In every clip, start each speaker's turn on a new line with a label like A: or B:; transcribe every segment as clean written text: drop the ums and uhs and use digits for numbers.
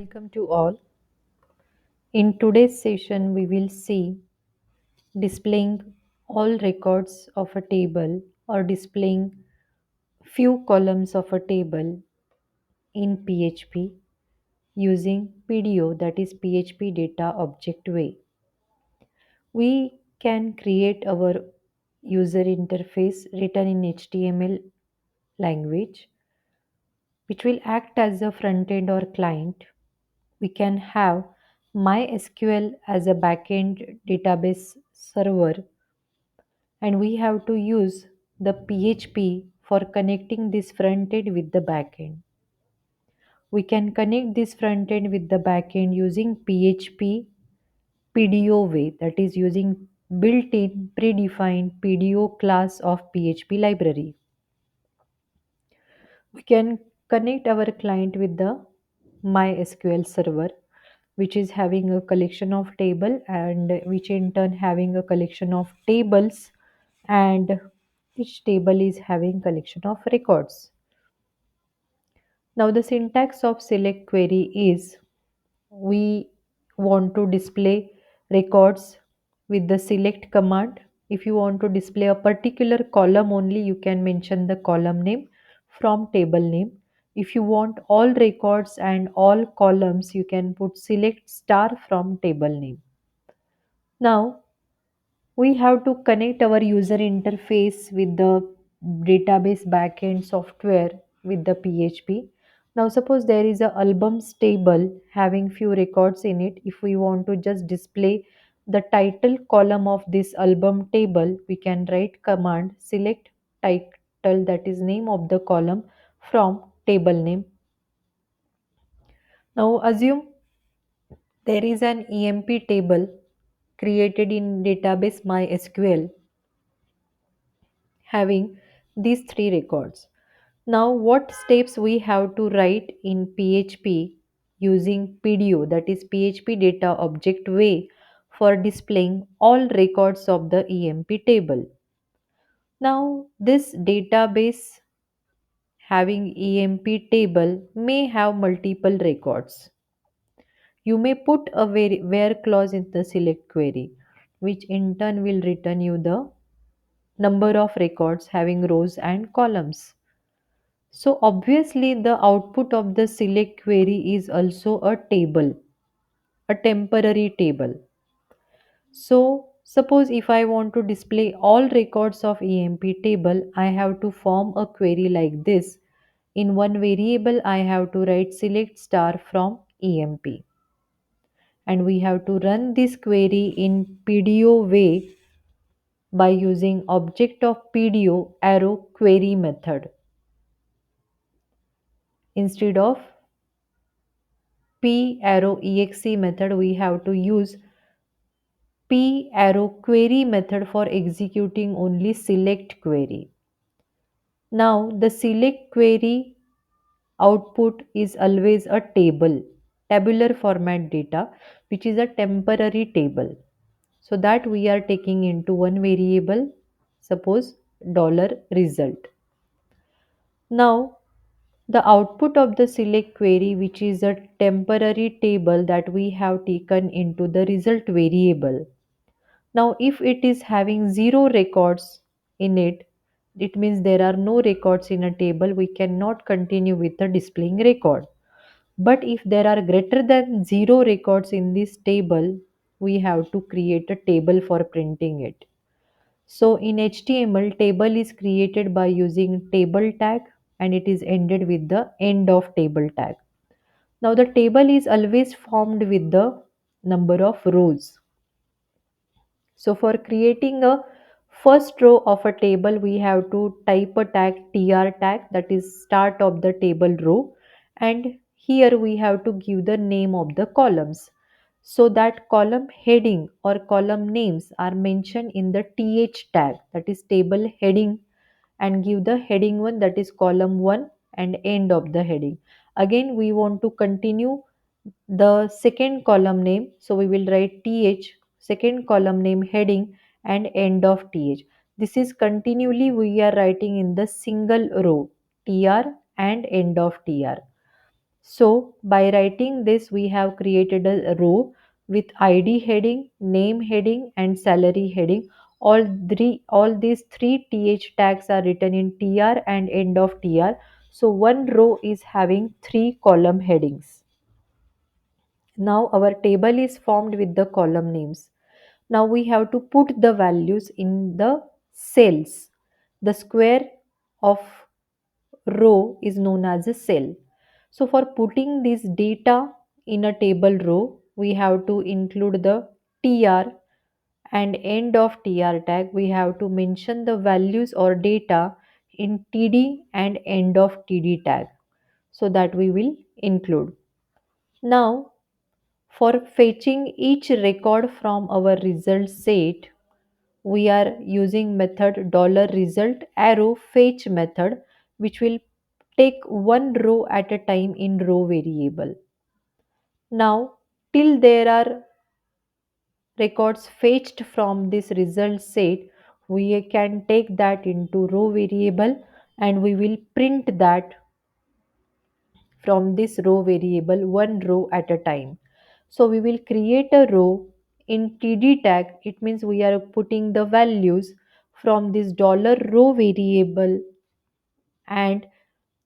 A: Welcome to all. In today's session, we will see displaying all records of a table or displaying few columns of a table in PHP using PDO, that is PHP data object way. We can create our user interface written in HTML language, which will act as a front end or client. We can have MySQL as a backend database server, and we have to use the PHP for connecting this front end with the backend. We can connect this front end with the backend using PHP PDO way, that is using built-in predefined PDO class of PHP library. We can connect our client with the MySQL server, which is having a collection of table and which in turn having a collection of tables, and each table is having collection of records. Now the syntax of select query is we want to display records with the select command. If you want to display a particular column only, you can mention the column name from table name. If you want all records and all columns, you can put select star from table name. Now we have to connect our user interface with the database backend software with the PHP. Now suppose there is a albums table having few records in it. If we want to just display the title column of this album table, we can write command select title, that is name of the column, from table name. Now assume there is an EMP table created in database MySQL having these three records. Now, what steps we have to write in PHP using PDO, that is PHP data object way, for displaying all records of the EMP table. Now, this database having EMP table may have multiple records. You may put a where clause in the select query, which in turn will return you the number of records having rows and columns. So obviously the output of the select query is also a table, a temporary table. So suppose if I want to display all records of EMP table, I have to form a query like this. In one variable, I have to write select star from EMP. And we have to run this query in PDO way by using object of PDO arrow query method instead of p arrow exe method. We have to use p arrow query method for executing only select query. Now the select query output is always a table, tabular format data, which is a temporary table. So that we are taking into one variable, suppose dollar result. Now the output of the select query, which is a temporary table that we have taken into the result variable. Now, if it is having zero records in it, it means there are no records in a table. We cannot continue with the displaying record. But if there are greater than zero records in this table, we have to create a table for printing it. So in HTML, table is created by using table tag, and it is ended with the end of table tag. Now the table is always formed with the number of rows. So for creating a first row of a table, we have to type a tag tr tag, that is start of the table row, and here we have to give the name of the columns. So that column heading or column names are mentioned in the th tag, that is table heading, and give the heading one, that is column 1, and end of the heading. Again we want to continue the second column name, so we will write th, second column name heading, and end of th. This is continually we are writing in the single row tr and end of tr. So by writing this, we have created a row with ID heading, name heading, and salary heading. All these three th tags are written in tr and end of tr. So one row is having three column headings. Now our table is formed with the column names. Now we have to put the values in the cells. The square of row is known as a cell. So for putting this data in a table row, we have to include the tr and end of tr tag. We have to mention the values or data in td and end of td tag, so that we will include. Now for fetching each record from our result set, we are using method $result arrow fetch method, which will take one row at a time in row variable. Now till there are records fetched from this result set, we can take that into row variable, and we will print that from this row variable one row at a time. So we will create a row in td tag. It means we are putting the values from this $row variable, and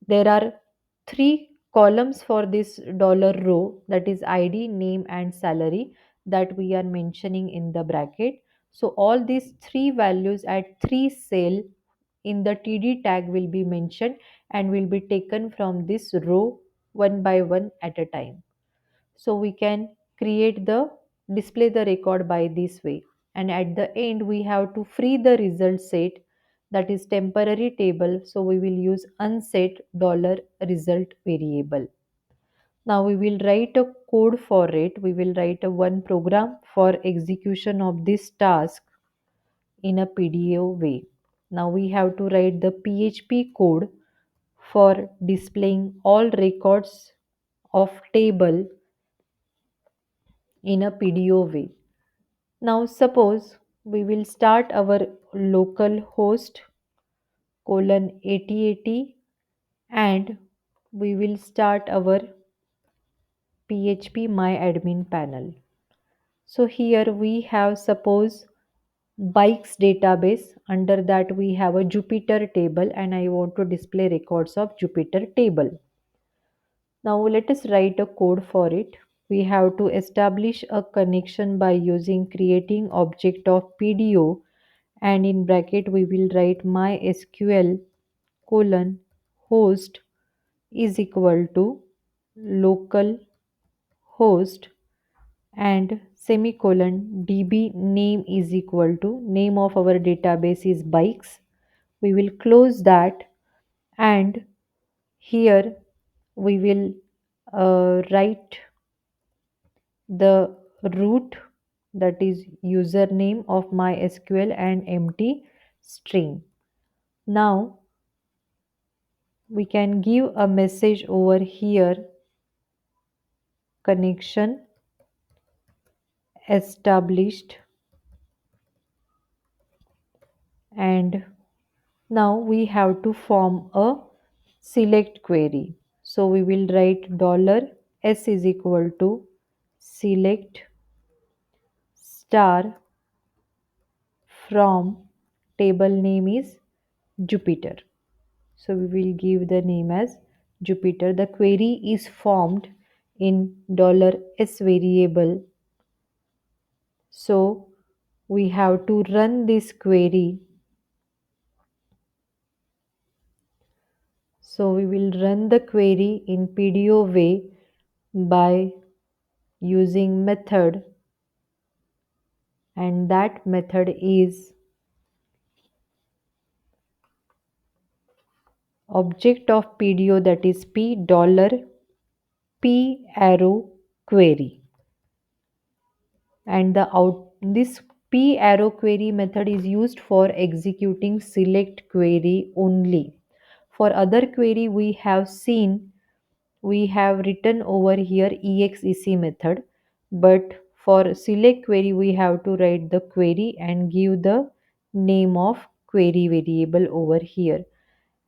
A: there are three columns for this $row, that is id, name, and salary, that we are mentioning in the bracket. So all these three values at three cell in the td tag will be mentioned and will be taken from this row one by one at a time. So we can create the display the record by this way. And at the end we have to free the result set, that is temporary table. So we will use unset $result variable. Now we will write a code for it. We will write a one program for execution of this task in a PDO way. Now we have to write the PHP code for displaying all records of table in a PDO way. Now suppose we will start our local host colon 8080, and we will start our PHP my admin panel. So here we have suppose bikes database. Under that we have a Jupyter table, and I want to display records of Jupyter table. Now let us write a code for it. We have to establish a connection by using creating object of PDO, and in bracket we will write mysql colon host is equal to local host and semicolon db name is equal to name of our database is bikes. We will close that, and here we will write the root, that is username of mysql, and empty string. Now we can give a message over here, connection established, and now we have to form a select query. So we will write $s is equal to select star from table name is Jupyter. So we will give the name as Jupyter. The query is formed in $s variable. So we have to run this query. So we will run the query in PDO way by using method, and that method is object of PDO, that is p arrow query. And this p arrow query method is used for executing select query only. For other query we have seen, we have written over here exec method, but for select query we have to write the query and give the name of query variable over here.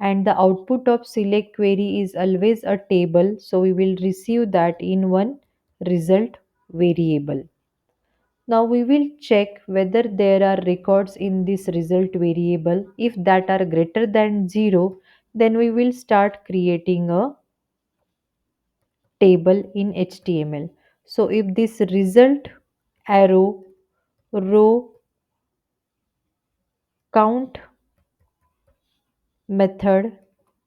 A: and the output of select query is always a table, so we will receive that in one result variable. Now we will check whether there are records in this result variable. If that are greater than 0, then we will start creating a table in HTML. So if this result arrow row count method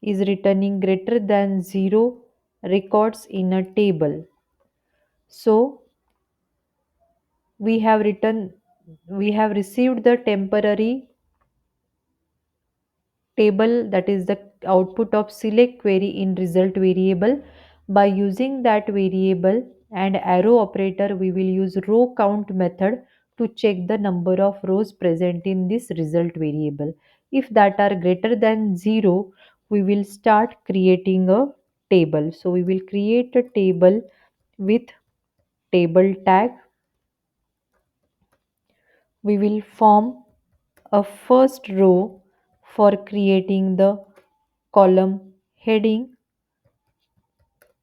A: is returning greater than 0 records in a table. So we have received the temporary table, that is the output of select query in result variable. By using that variable and arrow operator, we will use row count method to check the number of rows present in this result variable. If that are greater than 0, we will start creating a table. So we will create a table with table tag. We will form a first row for creating the column heading,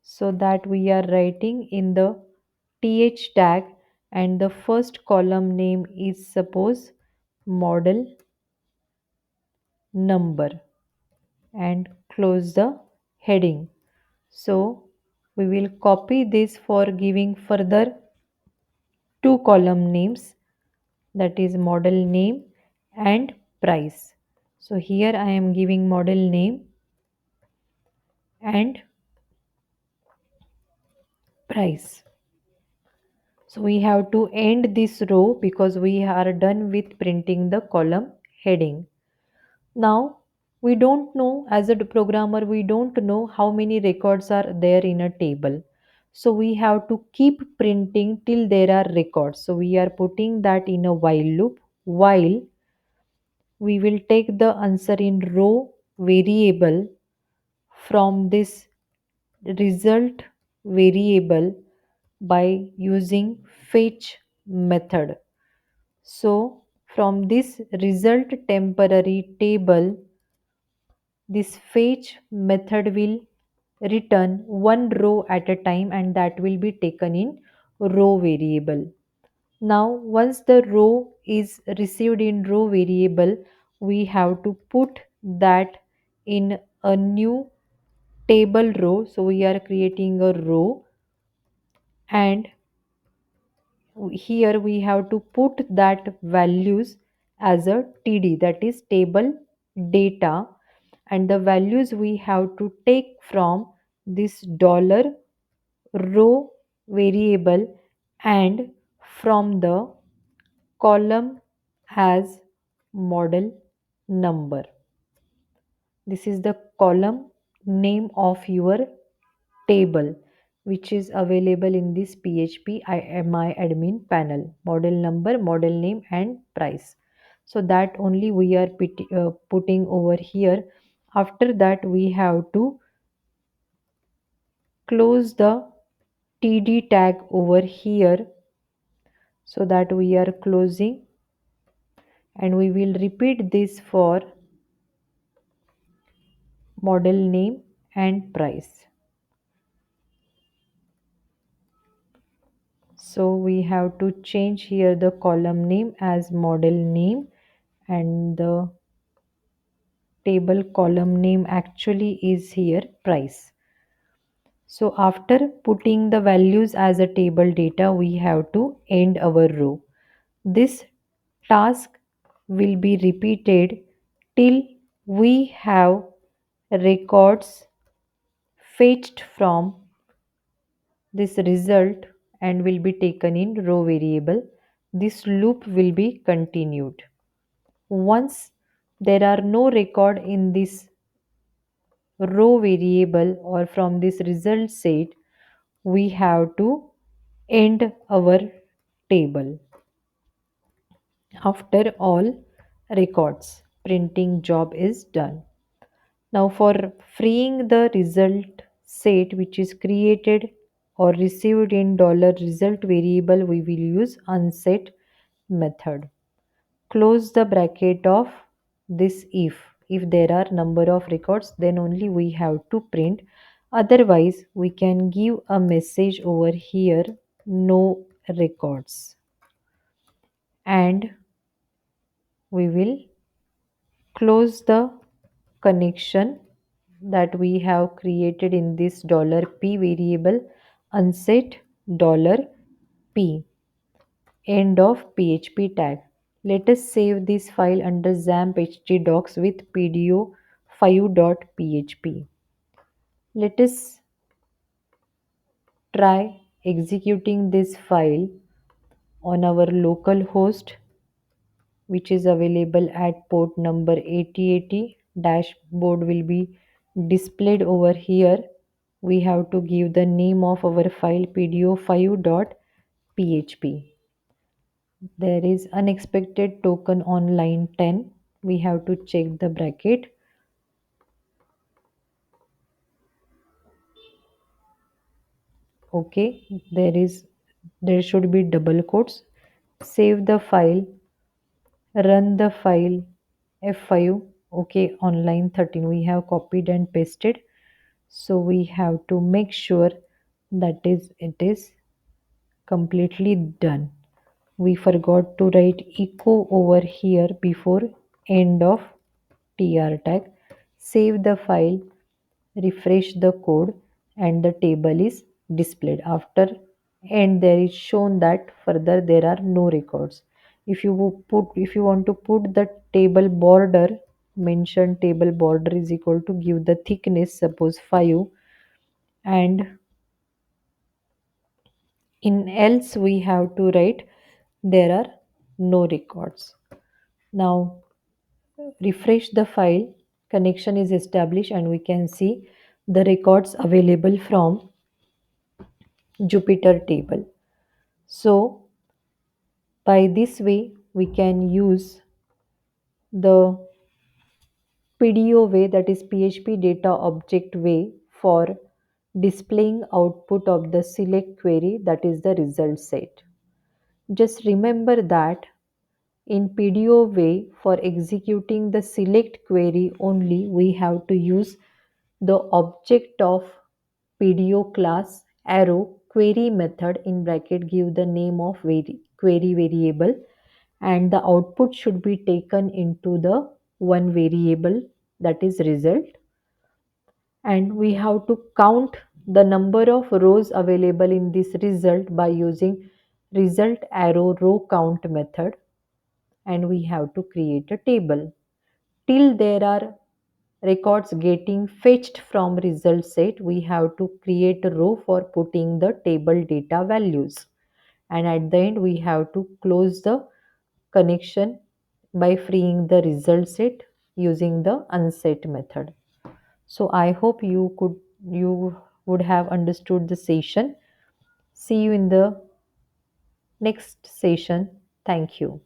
A: so that we are writing in the th tag, and the first column name is suppose model number, and close the heading. So we will copy this for giving further two column names, that is model name and price. So here I am giving model name and price. So we have to end this row because we are done with printing the column heading. Now we don't know, as a programmer, we don't know how many records are there in a table. So we have to keep printing till there are records. So we are putting that in a while loop. While we will take the answer in row variable from this result variable by using fetch method. So from this result temporary table, this fetch method will return one row at a time, and that will be taken in row variable. Now once the row is received in row variable, we have to put that in a new table row. So we are creating a row, and here we have to put that values as a td, that is table data, and the values we have to take from this dollar row variable and from the column as model number. This is the column name of your table, which is available in this PHP IMI admin panel. Model number, model name, and price. So that only we are putting over here. After that, we have to close the TD tag over here, so that we are closing, and we will repeat this for model name and price. So we have to change here the column name as model name, and the table column name actually is here price. So after putting the values as a table data, we have to end our row. This task will be repeated till we have records fetched from this result and will be taken in row variable. This loop will be continued. Once there are no record in this row variable or from this result set, we have to end our table. After all records, printing job is done. Now for freeing the result set which is created or received in $result variable, we will use unset method. Close the bracket of this if. If there are number of records, then only we have to print. Otherwise, we can give a message over here, no records. And we will close the connection that we have created in this $p variable unset $p end of PHP tag. Let us save this file under XAMPP htdocs with PDO 5.php. Let us try executing this file on our local host, which is available at port number 8080. Dashboard will be displayed over here. We have to give the name of our file pdo5.php. There is unexpected token on line 10. We have to check the bracket. Okay, there should be double quotes. Save the file, run the file F5. Okay, on line 13 we have copied and pasted. So we have to make sure that it is completely done. We forgot to write echo over here before end of tr tag. Save the file, refresh the code, and the table is displayed. After and there is shown that further there are no records. If you want to put the table border, mention table border is equal to give the thickness, suppose 5, and in else we have to write there are no records. Now refresh the file, connection is established, and we can see the records available from Jupyter table. So by this way we can use the PDO way, that is PHP data object way, for displaying output of the select query, that is the result set. Just remember that in PDO way, for executing the select query only, we have to use the object of PDO class arrow query method in bracket, give the name of query variable, and the output should be taken into the one variable, that is result, and we have to count the number of rows available in this result by using result arrow row count method, and we have to create a table till there are records getting fetched from result set. We have to create a row for putting the table data values, and at the end we have to close the connection by freeing the result set using the unset method. So I hope you would have understood the session. See you in the next session. Thank you.